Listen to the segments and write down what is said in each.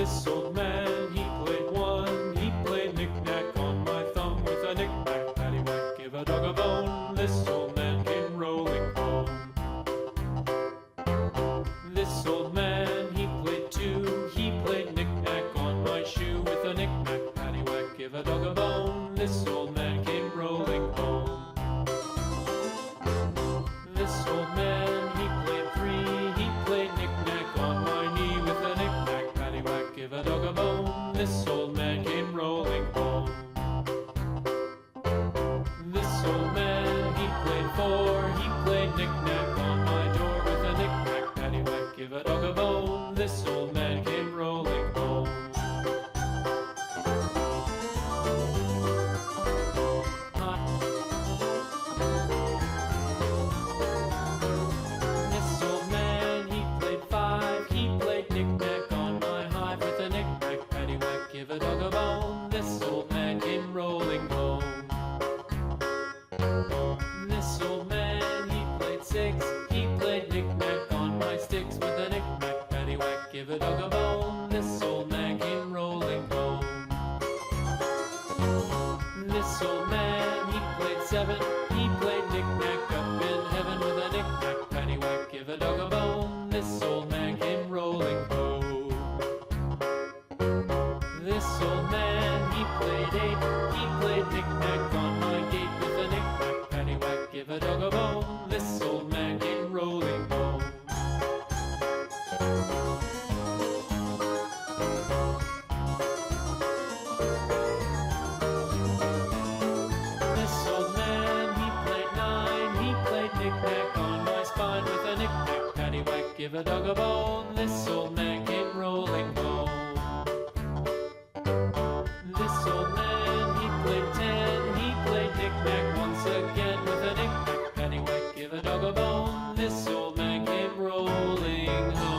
This old man, he played one. He played knick-knack on my thumb with a knick-knack, paddywhack, give a dog a bone. This old man came rolling home. This old man, he played two. He played knick-knack on my shoe with a knick-knack, paddywhack, give a dog a bone. This old man came rolling home. This old man, he played three. He played knick-knack on my knee with a knick-knack, paddywhack, give a dog a bone. This old man came rolling home. This old man, he played four. He played knick-knack on my door with a knick-knack, paddywhack, give a dog a bone. This old man came rolling home. This old man, he played five. He played knick-knack on my hive with a knick-knack, paddywhack, give a dog a bone. This old man came rolling home. This old man, he played six. He played knick-knack on my sticks with a knick-knack, paddywhack, give a dog a bone. This old man came rolling home. This old man, he played seven. He played knick-knack up in heaven with a knick-knack, paddywhack, give a dog a bone. This old man came rolling home. This old man, he played eight. He played knick-knack on my gate with a knick-knack, paddywhack, give a dog a bone. This old man came rolling home. This old man, he played nine. He played knick-knack on my spine with a knick-knack, paddywhack, give a dog a bone. This old man came rolling home. This old man, he played ten. He played knick-knack once again with a knick-knack, paddywhack, give a dog a bone. This old man came rolling home.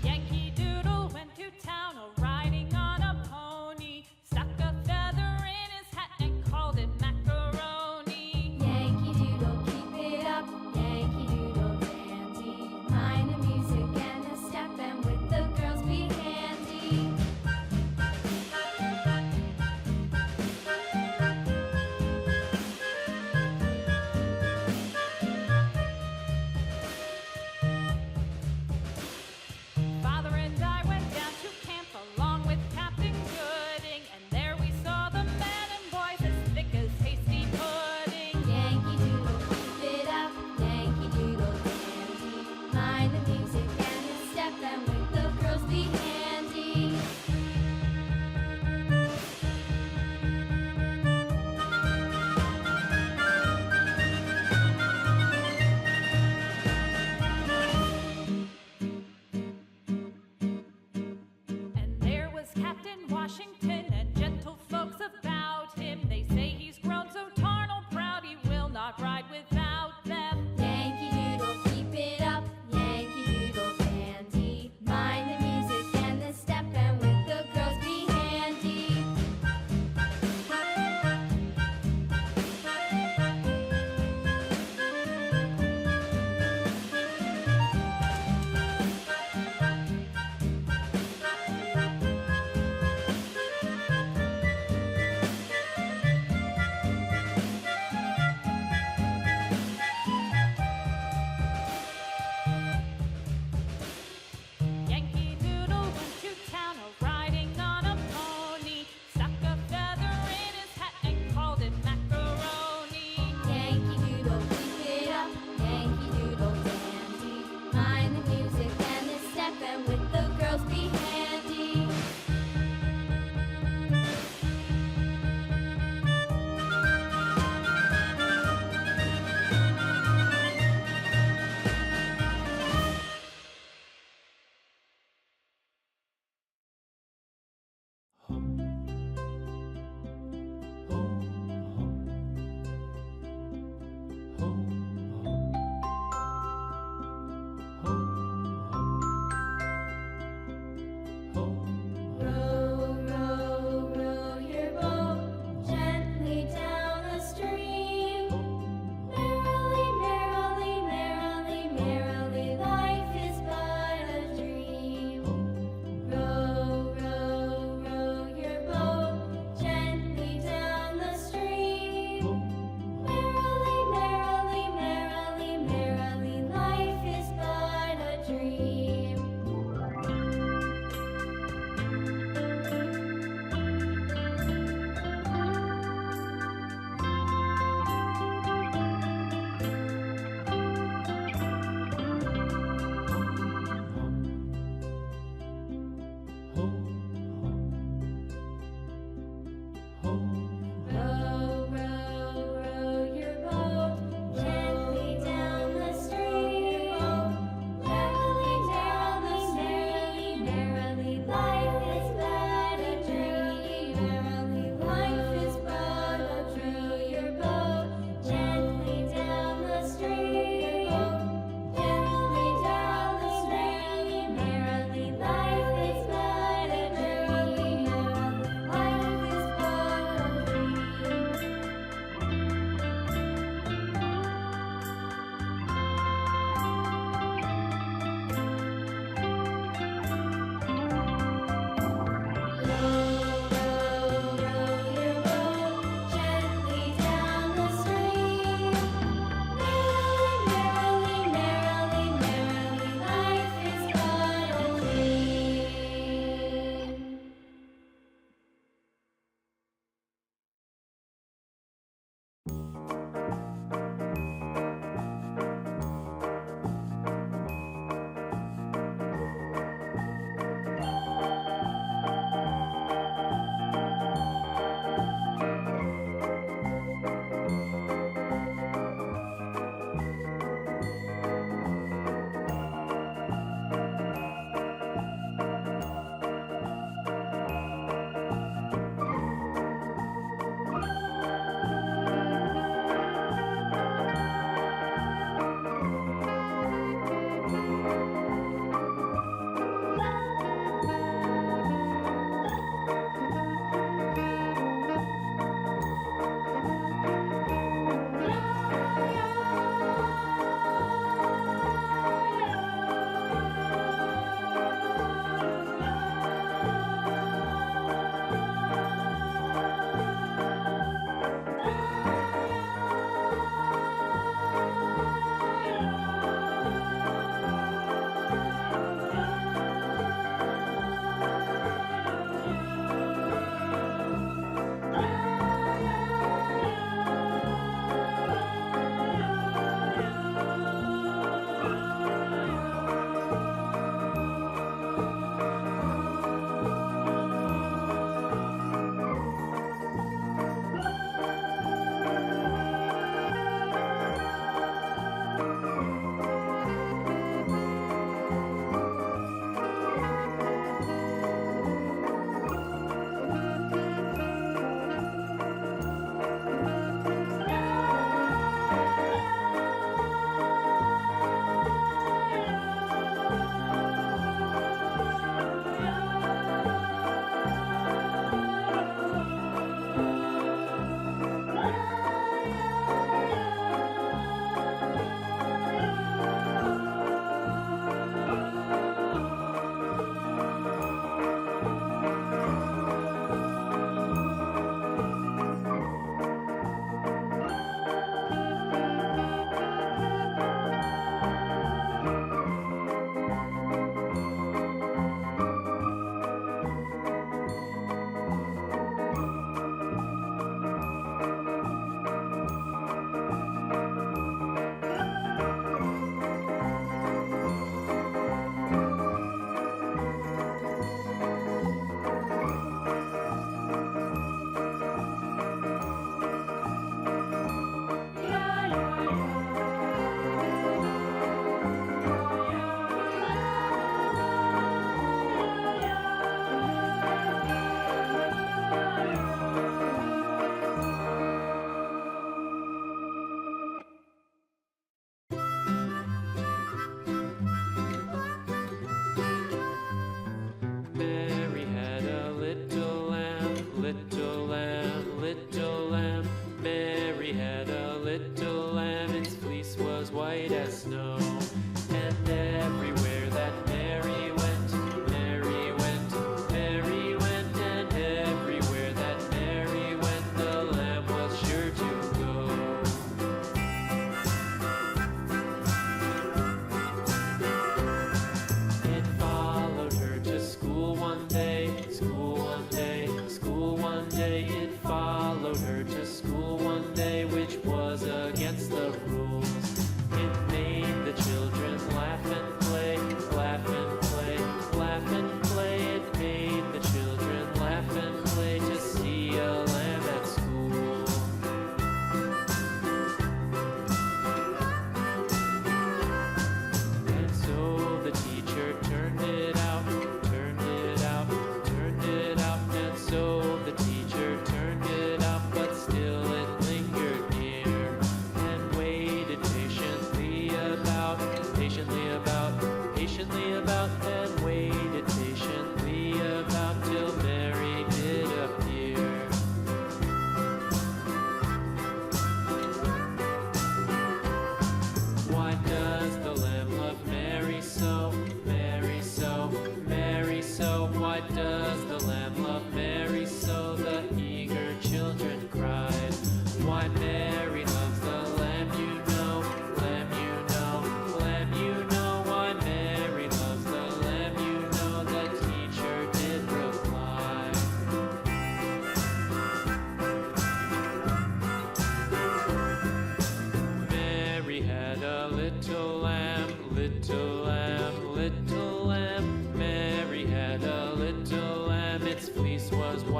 Yankee Doodle went to town riding on a pony, stuck a feather in his hat and called it macaroni. Yankee Doodle, keep it up, Yankee Doodle dandy. Mind the music and the step, and with the girls be handy. Father and I went down to camp along with Captain Gooding, and there we saw the men and boys as thick as hasty pudding. Yankee Doodle, keep it up, Yankee Doodle dandy. Mind the music and the step, and with the girls be handy. And there was Captain Washington and gentle folks about him. They say he's grown so tarnal proud he will not ride without them. Yankee Doodle, keep it up, Yankee Doodle dandy. Mind the music and the step, and with the girls be handy.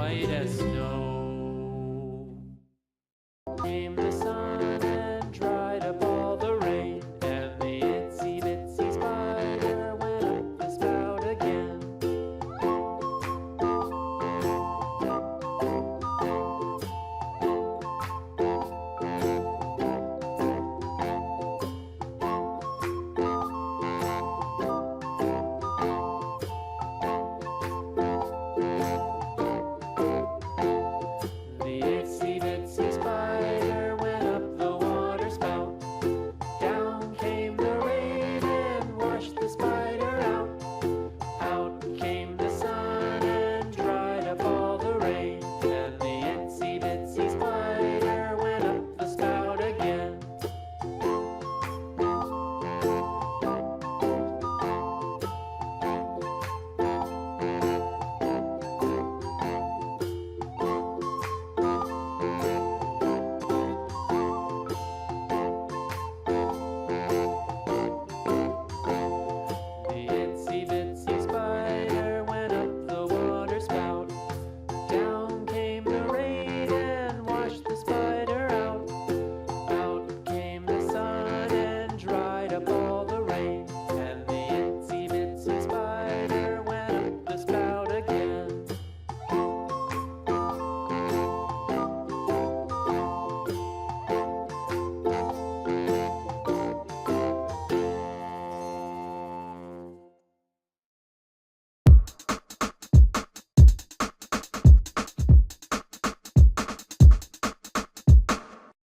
white as snow.